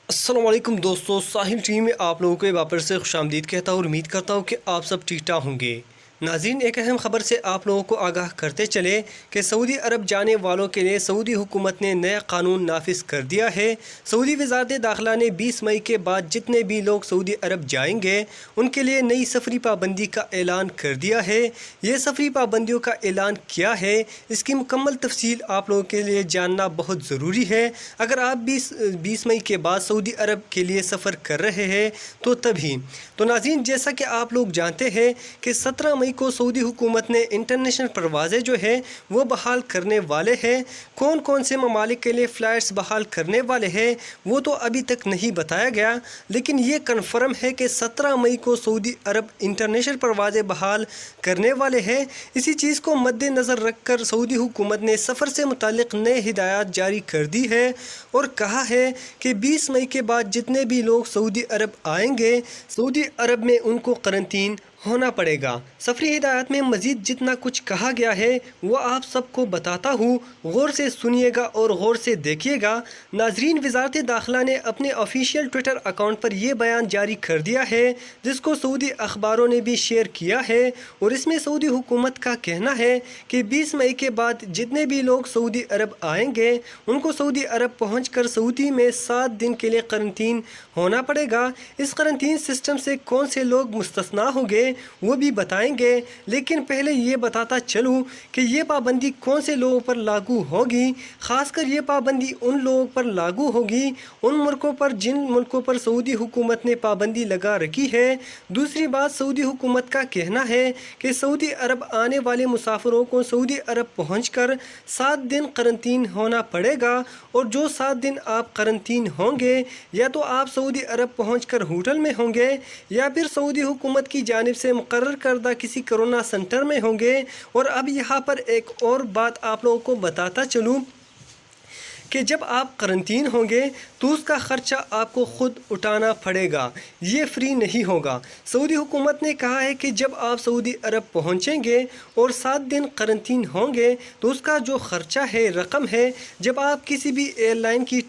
السلام علیکم دوستو، ساحل ٹی وی میں آپ لوگوں کو ایک بار سے خوش آمدید کہتا ہوں اور امید کرتا ہوں کہ آپ سب ٹھیک ٹھاک ہوں گے۔ ناظرین، ایک اہم خبر سے آپ لوگوں کو آگاہ کرتے چلے کہ سعودی عرب جانے والوں کے لیے سعودی حکومت نے نیا قانون نافذ کر دیا ہے۔ سعودی وزارت داخلہ نے 20 مئی کے بعد جتنے بھی لوگ سعودی عرب جائیں گے ان کے لیے نئی سفری پابندی کا اعلان کر دیا ہے۔ یہ سفری پابندیوں کا اعلان کیا ہے، اس کی مکمل تفصیل آپ لوگوں کے لیے جاننا بہت ضروری ہے۔ اگر آپ 20 مئی کے بعد سعودی عرب کے لیے سفر کر رہے ہیں تو ناظرین، جیسا کہ آپ لوگ جانتے ہیں کہ 17 مئی کو سعودی حکومت نے انٹرنیشنل پروازیں جو ہے وہ بحال کرنے والے ہیں۔ کون کون سے ممالک کے لیے فلائٹس بحال کرنے والے ہیں وہ تو ابھی تک نہیں بتایا گیا، لیکن یہ کنفرم ہے کہ 17 مئی کو سعودی عرب انٹرنیشنل پروازیں بحال کرنے والے ہیں۔ اسی چیز کو مد نظر رکھ کر سعودی حکومت نے سفر سے متعلق نئے ہدایات جاری کر دی ہے اور کہا ہے کہ 20 مئی کے بعد جتنے بھی لوگ سعودی عرب آئیں گے، سعودی عرب میں ان کو قرنطین ہونا پڑے گا۔ سفری ہدایات میں مزید جتنا کچھ کہا گیا ہے وہ آپ سب کو بتاتا ہوں، غور سے سنیے گا اور غور سے دیکھیے گا۔ ناظرین، وزارت داخلہ نے اپنے آفیشیل ٹویٹر اکاؤنٹ پر یہ بیان جاری کر دیا ہے جس کو سعودی اخباروں نے بھی شیئر کیا ہے، اور اس میں سعودی حکومت کا کہنا ہے کہ 20 مئی کے بعد جتنے بھی لوگ سعودی عرب آئیں گے ان کو سعودی عرب پہنچ کر سعودی میں 7 دن کے لیے قرنطین ہونا پڑے گا۔ اس قرنطین سسٹم سے کون سے لوگ مستثنا ہوں گے وہ بھی بتائیں گے، لیکن پہلے یہ بتاتا چلوں کہ یہ پابندی کون سے لوگوں پر لاگو ہوگی۔ خاص کر یہ پابندی ان لوگوں پر لاگو ہوگی ان ملکوں پر جن ملکوں پر سعودی حکومت نے پابندی لگا رکھی ہے۔ دوسری بات، سعودی حکومت کا کہنا ہے کہ سعودی عرب آنے والے مسافروں کو سعودی عرب پہنچ کر 7 دن قرنطین ہونا پڑے گا، اور جو 7 دن آپ قرنطین ہوں گے یا تو آپ سعودی عرب پہنچ کر ہوٹل میں ہوں گے یا پھر سعودی حکومت کی جانب سے مقرر کردہ کسی کرونا سنٹر میں ہوں گے۔ اور اب یہاں پر ایک اور بات آپ لوگوں کو بتاتا چلوں کہ جب آپ قرنطین ہوں گے تو اس کا خرچہ آپ کو خود اٹھانا پڑے گا، یہ فری نہیں ہوگا۔ سعودی حکومت نے کہا ہے کہ جب آپ سعودی عرب پہنچیں گے اور 7 دن قرنطین ہوں گے تو اس کا جو خرچہ ہے، رقم ہے، جب آپ کسی بھی ایئر لائن کی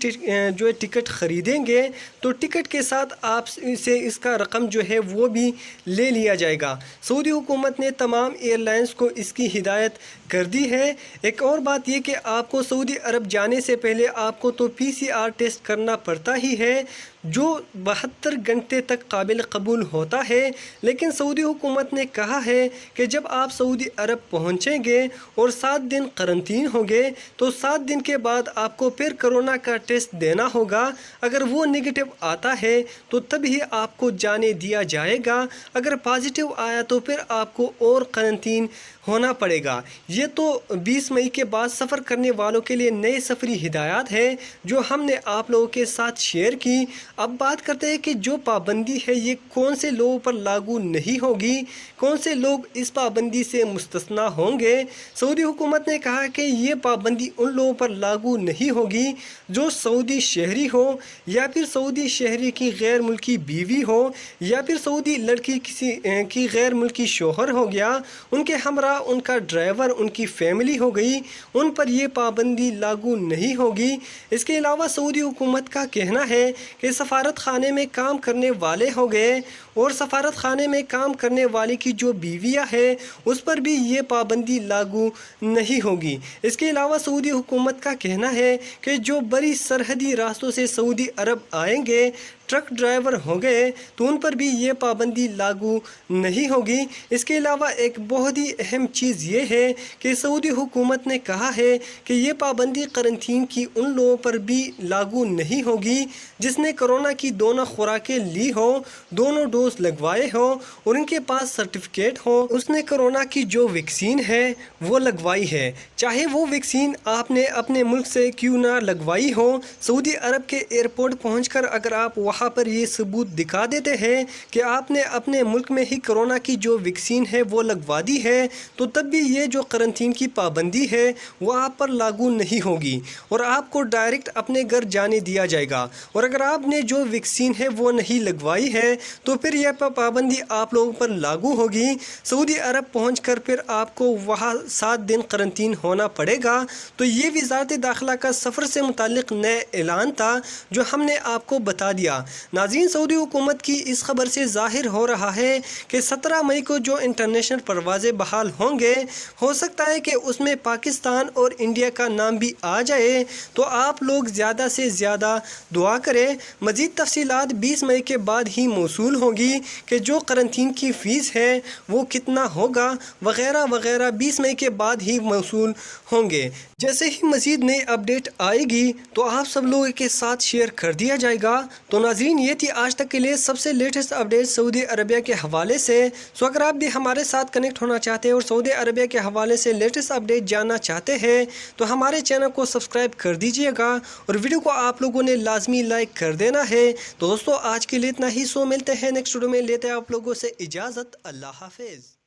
ٹکٹ خریدیں گے تو ٹکٹ کے ساتھ آپ سے اس کا رقم جو ہے وہ بھی لے لیا جائے گا۔ سعودی حکومت نے تمام ایئر لائنز کو اس کی ہدایت کر دی ہے۔ ایک اور بات یہ کہ آپ کو سعودی عرب جانے سے پہلے آپ کو تو PCR ٹیسٹ کرنا پڑتا ہی ہے جو 72 گھنٹے تک قابل قبول ہوتا ہے، لیکن سعودی حکومت نے کہا ہے کہ جب آپ سعودی عرب پہنچیں گے اور 7 دن قرنطین ہوں گے تو 7 دن کے بعد آپ کو پھر کرونا کا ٹیسٹ دینا ہوگا۔ اگر وہ نگیٹو آتا ہے تو تب ہی آپ کو جانے دیا جائے گا، اگر پازیٹیو آیا تو پھر آپ کو اور قرنطین ہونا پڑے گا۔ یہ تو 20 مئی کے بعد سفر کرنے والوں کے لیے نئے سفری ہدایات ہے جو ہم نے آپ لوگوں کے ساتھ شیئر کی۔ اب بات کرتے ہیں کہ جو پابندی ہے یہ کون سے لوگوں پر لاگو نہیں ہوگی، کون سے لوگ اس پابندی سے مستثنا ہوں گے۔ سعودی حکومت نے کہا کہ یہ پابندی ان لوگوں پر لاگو نہیں ہوگی جو سعودی شہری ہو یا پھر سعودی شہری کی غیر ملکی بیوی ہو یا پھر سعودی لڑکی کسی کی غیر ملکی شوہر ہو گیا، ان کے ہمراہ ان کا ڈرائیور، ان کی فیملی ہو گئی، ان پر یہ پابندی لاگو نہیں ہوگی۔ اس کے علاوہ سعودی حکومت کا کہنا ہے کہ سفارت خانے میں کام کرنے والے ہو گئے اور سفارت خانے میں کام کرنے والے کی جو بیویاں ہے اس پر بھی یہ پابندی لاگو نہیں ہوگی۔ اس کے علاوہ سعودی حکومت کا کہنا ہے کہ جو بڑی سرحدی راستوں سے سعودی عرب آئیں گے، ٹرک ڈرائیور ہو گئے، تو ان پر بھی یہ پابندی لاگو نہیں ہوگی۔ اس کے علاوہ ایک بہت ہی اہم چیز یہ ہے کہ سعودی حکومت نے کہا ہے کہ یہ پابندی قرنطین کی ان لوگوں پر بھی لاگو نہیں ہوگی جس نے کرونا کی دونوں خوراکیں لی ہو، دونوں ڈوز لگوائے ہو اور ان کے پاس سرٹیفکیٹ ہو، اس نے کرونا کی جو ویکسین ہے وہ لگوائی ہے، چاہے وہ ویکسین آپ نے اپنے ملک سے کیوں نہ لگوائی ہو۔ سعودی عرب کے ایئرپورٹ پہنچ کر اگر آپ وہاں پر یہ ثبوت دکھا دیتے ہیں کہ آپ نے اپنے ملک میں ہی کرونا کی جو ویکسین ہے وہ لگوا دی ہے تو تب بھی یہ جو قرنطین کرنطین کی پابندی ہے وہ آپ پر لاگو نہیں ہوگی اور آپ کو ڈائریکٹ اپنے گھر جانے دیا جائے گا، اور اگر آپ نے جو ویکسین ہے وہ نہیں لگوائی ہے تو پھر یہ پابندی آپ لوگوں پر لاگو ہوگی۔ سعودی عرب پہنچ کر پھر آپ کو وہاں 7 دن قرنطین ہونا پڑے گا۔ تو یہ وزارت داخلہ کا سفر سے متعلق نئے اعلان تھا جو ہم نے آپ کو بتا دیا۔ ناظرین، سعودی حکومت کی اس خبر سے ظاہر ہو رہا ہے کہ 17 مئی کو جو انٹرنیشنل پروازیں بحال ہوں گے، ہو سکتا ہے کہ اس میں پاکستان اور انڈیا کا نام بھی آ جائے، تو آپ لوگ زیادہ سے زیادہ دعا کریں۔ مزید تفصیلات 20 مئی کے بعد ہی موصول ہوگی کہ جو قرنطین کی فیس ہے وہ کتنا ہوگا وغیرہ وغیرہ 20 مئی کے بعد ہی موصول ہوں گے۔ جیسے ہی مزید نئی اپڈیٹ آئے گی تو آپ سب لوگوں کے ساتھ شیئر کر دیا جائے گا۔ تو ناظرین، یہ تھی آج تک کے لیے سب سے لیٹسٹ اپڈیٹ سعودی عربیہ کے حوالے سے۔ اگر آپ بھی ہمارے ساتھ کنیکٹ ہونا چاہتے ہیں اور سعودی عربیہ کے حوالے سے لیٹسٹ اپڈیٹ جاننا چاہتے ہیں تو ہمارے چینل کو سبسکرائب کر دیجئے گا اور ویڈیو کو آپ لوگوں نے لازمی لائک کر دینا ہے۔ تو دوستو، آج کے لیے اتنا ہی، ملتے ہیں نیکسٹ ویڈیو میں، لیتے ہیں آپ لوگوں سے اجازت۔ اللہ حافظ۔